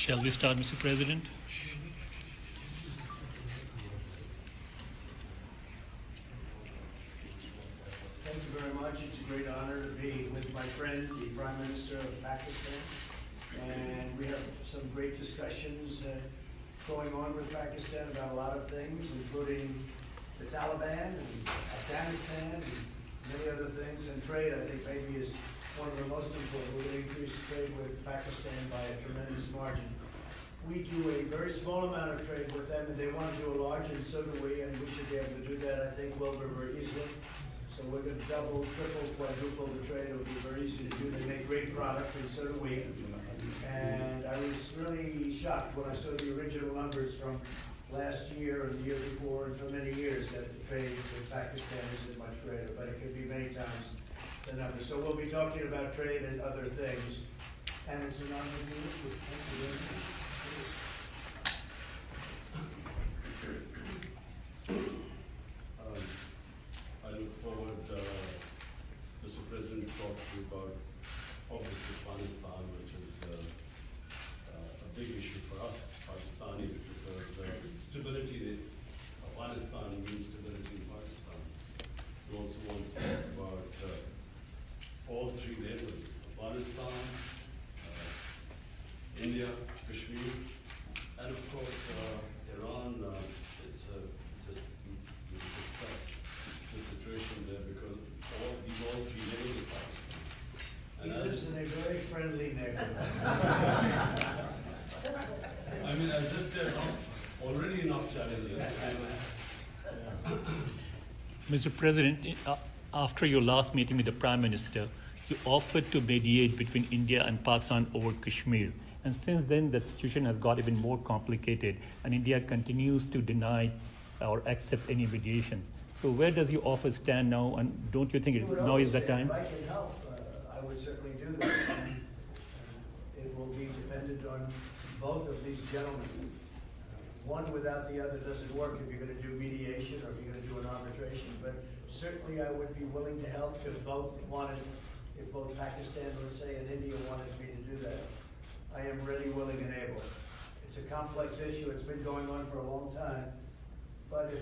Shall we start, Mr. President? Thank you very much. It's a great honor to be with my friend, the Prime Minister of Pakistan. And we have some great discussions going on with Pakistan about a lot of things, including the Taliban and Afghanistan and many other things. And trade, I think, maybe is one of the most important. We're going to increase trade with Pakistan by a tremendous margin. We do a very small amount of trade with them, and they want to do a large, and so do we, and we should be able to do that, I think, well, very easily. So we're going to double, triple, quadruple the trade. It will be very easy to do. They make great products, and so do we. And I was really shocked when I saw the original numbers from last year and the year before, and for many years, that the trade with Pakistan isn't much greater, but it could be many times the numbers. So we'll be talking about trade and other things. And it's an honor to be with you. Thank you very much. I look forward, Mr. President, to talk to you about obviously Afghanistan, which is a big issue for us Pakistanis, because stability in Afghanistan means stability in Pakistan. We also want to talk about all three neighbors: Afghanistan, India, Kashmir, and of course Iran. It's just we discuss the situation there, because these all three neighbors of Pakistan. He lives in a very friendly neighborhood. I mean, as if they're not already enough challenges. Mr. President, after your last meeting with the Prime Minister, you offered to mediate between India and Pakistan over Kashmir. And since then, the situation has got even more complicated, and India continues to deny or accept any mediation. So where does your offer stand now, and don't you think now is the time? If I can help, I would certainly do that. And it will be dependent on both of these gentlemen. One without the other doesn't work if you're going to do mediation or if you're going to do an arbitration. But certainly I would be willing to help if both Pakistan, let's say, and India wanted me to do that. I am ready, willing, and able. It's a complex issue. It's been going on for a long time. But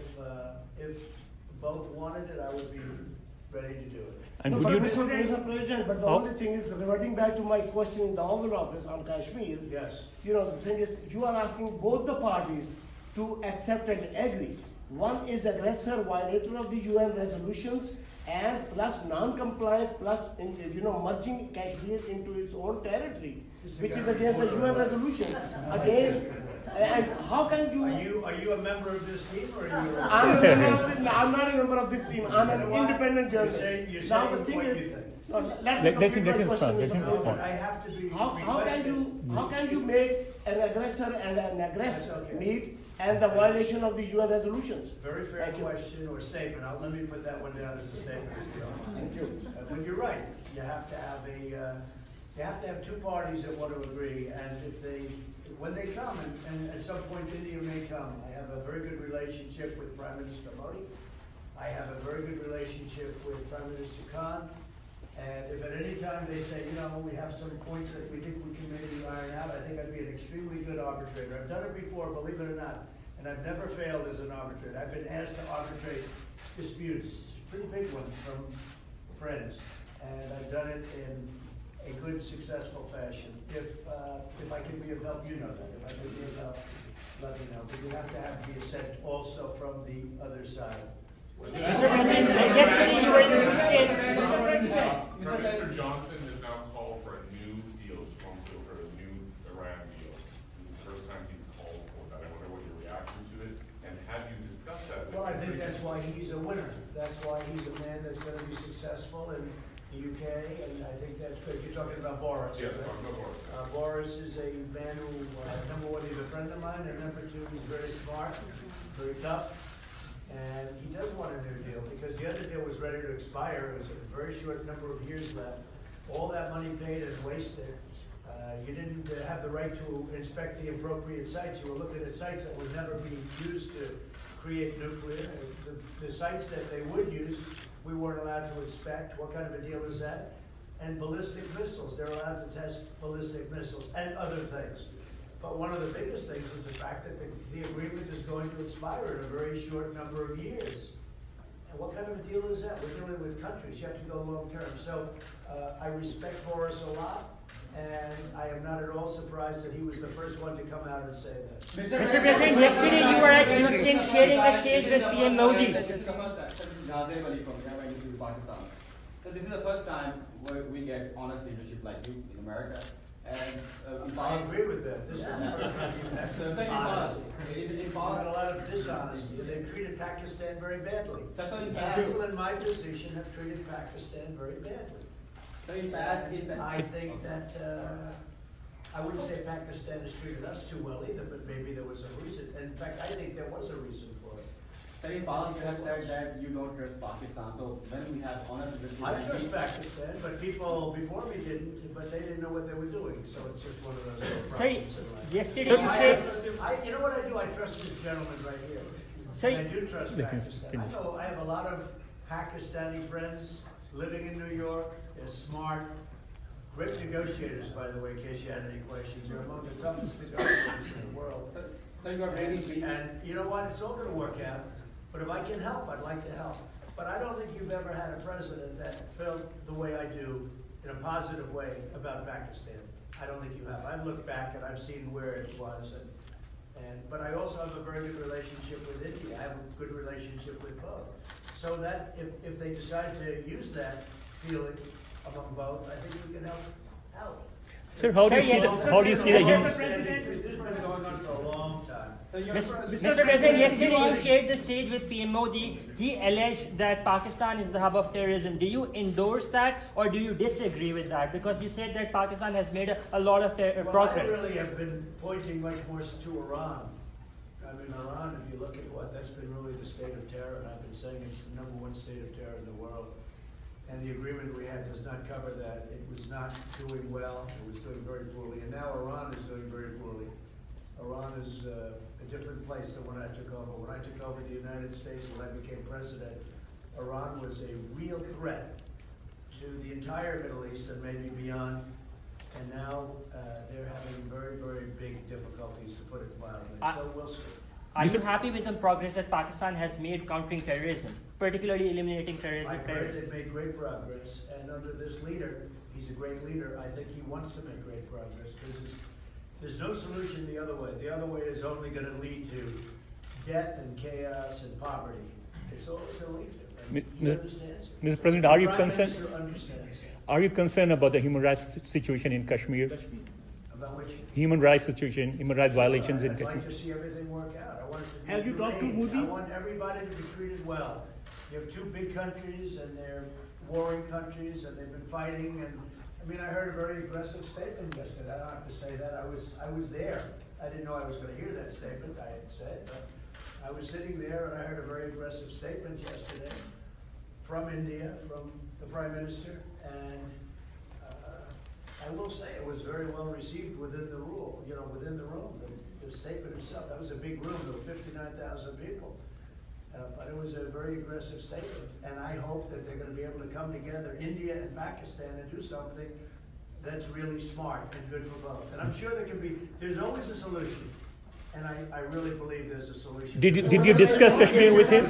if both wanted it, I would be ready to do it. And No, would but you? Mr. President, but the only thing is, reverting back to my question in the Oval Office on Kashmir, Yes. the thing is, you are asking both the parties to accept and agree. One is aggressor, violator of the UN resolutions, and plus non-compliant, plus merging Kashmir into its own territory, which is against the UN resolution. Against, and how can you? Are you a member of this team, or are you? I'm not a member of this team. I'm an independent journalist. You're Now saying the thing what is, you think. no, let Let me him complete my respond, question, let him Mr. respond. President. I have to be. How can you make an aggressor and an aggressor That's okay. meet, and the violation of the UN resolutions? Very fair Thank you. question or statement. Let me put that one down as a statement. Thank you. But you're right. You have to have two parties that want to agree, and when they come, and at some point India may come. I have a very good relationship with Prime Minister Modi. I have a very good relationship with Prime Minister Khan. And if at any time they say, we have some points that we think we can maybe iron out, I think I'd be an extremely good arbitrator. I've done it before, believe it or not, and I've never failed as an arbitrator. I've been asked to arbitrate disputes, pretty big ones from friends, and I've done it in a good, successful fashion. If I can be of help, you know that. If I can be of help, let me know. But you have to have the assent also from the other side. Mr. Johnson has now called for a new deal, for a new Iran deal. This is the first time he's called for that. I wonder what your reaction to it, and have you discussed that with him? Well, I think that's why he's a winner. That's why he's a man that's going to be successful in the UK, and I think that's good. You're talking about Boris. Yes, right? no Boris. Boris is a man who, number one, he's a friend of mine, and number two, he's very smart, very tough, and he does want a new deal, because the other deal was ready to expire. It was a very short number of years left. All that money paid and wasted. You didn't have the right to inspect the appropriate sites. You were looking at sites that would never be used to create nuclear. The sites that they would use, we weren't allowed to inspect. What kind of a deal is that? And ballistic missiles. They're allowed to test ballistic missiles and other things. But one of the biggest things is the fact that the agreement is going to expire in a very short number of years. And what kind of a deal is that? We're dealing with countries, you have to go long term. So I respect Boris a lot, and I am not at all surprised that he was the first one to come out and say that. Mr. President, yesterday you were at Houston sharing a stage with PM Modi. So this is the first time we get honest leadership like you in America. And I agree with that. This is the first time you've had honesty. You've had a lot of dishonesty. They've treated Pakistan very badly. People in my position have treated Pakistan very badly. I think that, I wouldn't say Pakistan has treated us too well either, but maybe there was a reason. In fact, I think there was a reason for it. in the past you have said that you don't trust Pakistan. So when we have honest leadership, I trust Pakistan, but people before me didn't, but they didn't know what they were doing. So it's just one of those little Sorry, problems in life. yesterday you said. You know what I do? I trust this gentleman right here. Sorry. And I do trust Pakistan. I know I have a lot of Pakistani friends living in New York. They're smart, great negotiators, by the way, in case you had any questions. They're among the toughest negotiators in the world. so you are ready. And you know what? It's all going to work out. But if I can help, I'd like to help. But I don't think you've ever had a president that felt the way I do in a positive way about Pakistan. I don't think you have. I've looked back and I've seen where it was. But I also have a very good relationship with India. I have a good relationship with both. So that if they decide to use that feeling among both, I think we can help. Sir, how do you see the human? This has been going on for a long time. Mr. President, yesterday you shared the stage with PM Modi. He alleged that Pakistan is the hub of terrorism. Do you endorse that or do you disagree with that? Because you said that Pakistan has made a lot of progress. I really have been pointing much more to Iran. I mean, Iran, if you look at that's been really the state of terror, and I've been saying it's the #1 state of terror in the world. And the agreement we had does not cover that. It was not doing well. It was doing very poorly. And now Iran is doing very poorly. Iran is a different place than when I took over. When I took over the United States, when I became president, Iran was a real threat to the entire Middle East and maybe beyond. And now they're having very, very big difficulties, to put it mildly. So we'll see. Are you happy with the progress that Pakistan has made countering terrorism, particularly eliminating terrorism? I've heard they've made great progress, and under this leader, he's a great leader. I think he wants to make great progress because there's no solution the other way. The other way is only going to lead to death and chaos and poverty. It's all it's going to lead to. And he understands it. Mr. President, are you The Prime concerned? Minister understands it. Are you concerned about the human rights situation in Kashmir? About which Human rights situation, human rights violations in I'd like Kashmir. to see everything work out. I want it to be Have you talked to humane. Modi? I want everybody to be treated well. You have two big countries, and they're warring countries, and they've been fighting. And I mean, I heard a very aggressive statement yesterday. I don't have to say that. I was there. I didn't know I was going to hear that statement. I had said, but I was sitting there, and I heard a very aggressive statement yesterday from India, from the Prime Minister, and I will say it was very well received within the room. The statement itself, that was a big room. There were 59,000 people. But it was a very aggressive statement. And I hope that they're going to be able to come together, India and Pakistan, and do something that's really smart and good for both. And I'm sure there's always a solution. And I really believe there's a solution. Did you discuss Kashmir with him?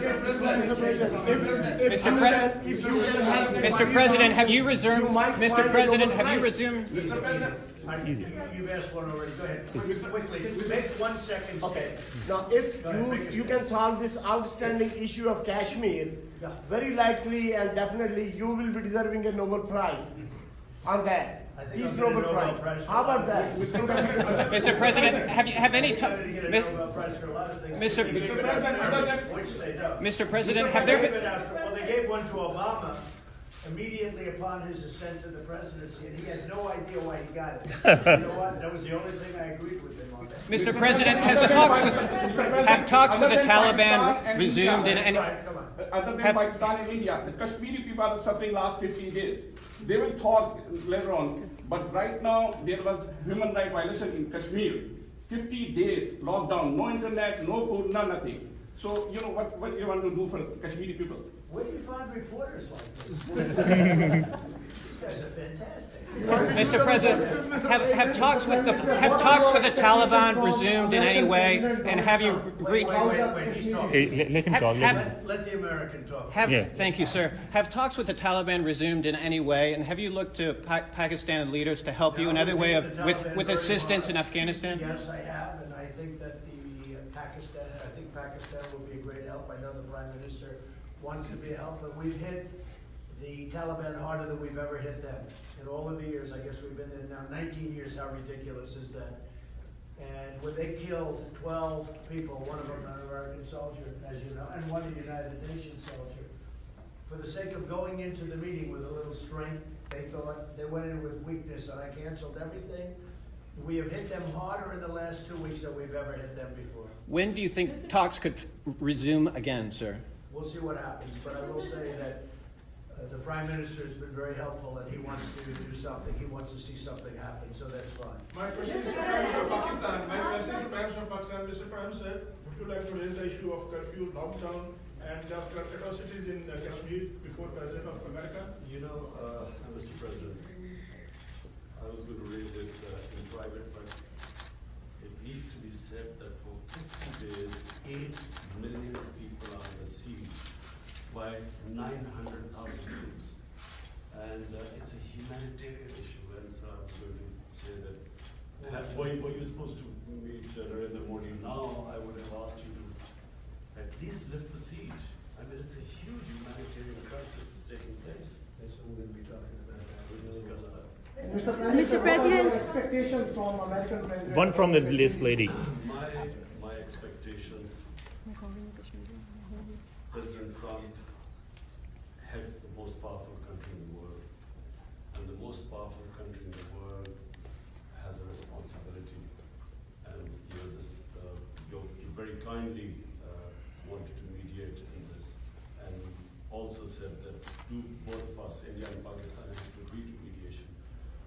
Mr. President, have you resumed? Mr. President, have you resumed? You've asked one already. Go ahead. Quickly. Make 1 second. Okay. Now, if you can solve this outstanding issue of Kashmir, very likely and definitely you will be deserving a Nobel Prize on that. I think Peace I'll get a Nobel Nobel Prize. Prize for How a lot about of that? things. Mr. President, have any They're going to get a Nobel Prize for a lot of things. Mr. They gave it out for which they don't. Mr. President, have there been? Well, they gave one to Obama immediately upon his ascent to the presidency, and he had no idea why he got it. You know what? That was the only thing I agreed with him on. Mr. President, have talks with the Taliban resumed in any? Right, come on. Other than Pakistan and India, the Kashmiri people are suffering last 15 days. They will talk later on. But right now, there was human rights violation in Kashmir. 50 days lockdown, no internet, no food, nothing. So, you know, what you want to do for Kashmiri people? Where do you find reporters like this? guys are fantastic. Mr. President, have talks with the Taliban resumed in any way, and have you Wait, he's talking. Hey, let him talk. Let the American talk. Yeah. Thank you, sir. Have talks with the Taliban resumed in any way, and have you looked to Pakistan leaders to help you in other way with assistance in Afghanistan? Yes, I have, and I think that Pakistan will be a great help. I know the Prime Minister wants to be a help, but we've hit the Taliban harder than we've ever hit them. In all of the years, I guess we've been there now 19 years, how ridiculous is that? And when they killed 12 people, one of them an American soldier, as you know, and one a United Nations soldier, for the sake of going into the meeting with a little strength, they thought they went in with weakness, and I canceled everything. We have hit them harder in the last 2 weeks than we've ever hit them before. When do you think talks could resume again, sir? We'll see what happens, but I will say that the Prime Minister has been very helpful, and he wants to do something. He wants to see something happen, so that's fine. My question is to Prime Minister of Pakistan. My question is to Prime Minister of Pakistan. Mr. Prime Minister, would you like to raise the issue of curfew, lockdown, and the atrocities in Kashmir before President of America? You know, Mr. President, I was going to raise it in private, but it needs to be said that for 50 days, 8 million people are under siege by 900,000 troops. And it's a humanitarian issue. And so I was going to say that, were you supposed to meet Narendra Modi now? I would have asked you to at least lift the siege. I mean, it's a huge humanitarian crisis taking place. So we're going to be talking about that. We'll discuss that. Mr. President, expectations from American President. One from the list, lady. My expectations, President Trump heads the most powerful country in the world. And the most powerful country in the world has a responsibility. And you know, you very kindly wanted to mediate in this. And also said that both of us, India and Pakistan, have to agree to mediation.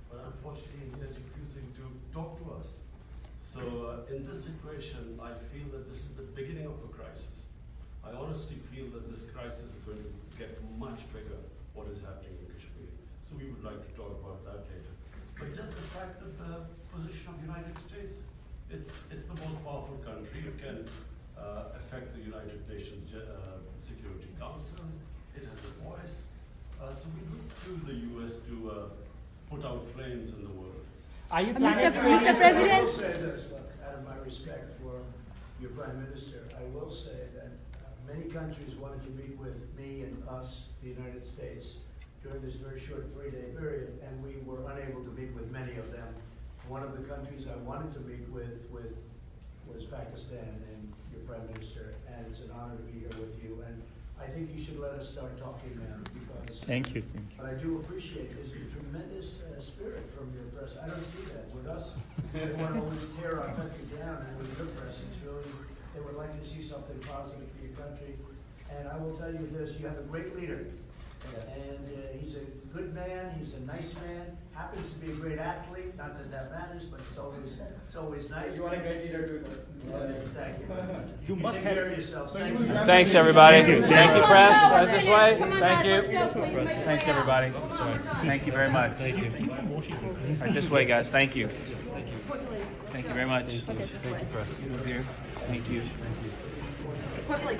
But unfortunately, India is refusing to talk to us. So in this situation, I feel that this is the beginning of a crisis. I honestly feel that this crisis is going to get much bigger, what is happening in Kashmir. So we would like to talk about that later. But just the fact that the position of the United States, it's the most powerful country. It can affect the United Nations Security Council. It has a voice. So we look to the US to put out flames in the world. Are you Mr. planning to- President? I will say this, look, out of my respect for your Prime Minister, I will say that many countries wanted to meet with me and us, the United States, during this very short 3-day period, and we were unable to meet with many of them. One of the countries I wanted to meet with was Pakistan and your Prime Minister, and it's an honor to be here with you. And I think you should let us start talking now, because Thank you. but I do appreciate there's a tremendous spirit from your press. I don't see that with us. They want to always tear our country down, and with your press, it's really, they would like to see something positive for your country. And I will tell you this, you have a great leader. And he's a good man, he's a nice man, happens to be a great athlete, not that that matters, but it's always nice. You want a great leader too. Thank you very much. You must Take have- care of yourselves. Thank you. Thanks, everybody. Thank you. Thank you, press. Right this way. Come on, Thank guys, you. let's go, please. Thanks, everybody. Thank you very much. Thank you. Right this way, guys. Thank you. Quickly. Thank you very much. Okay, this way. Move here. Thank you. Quickly.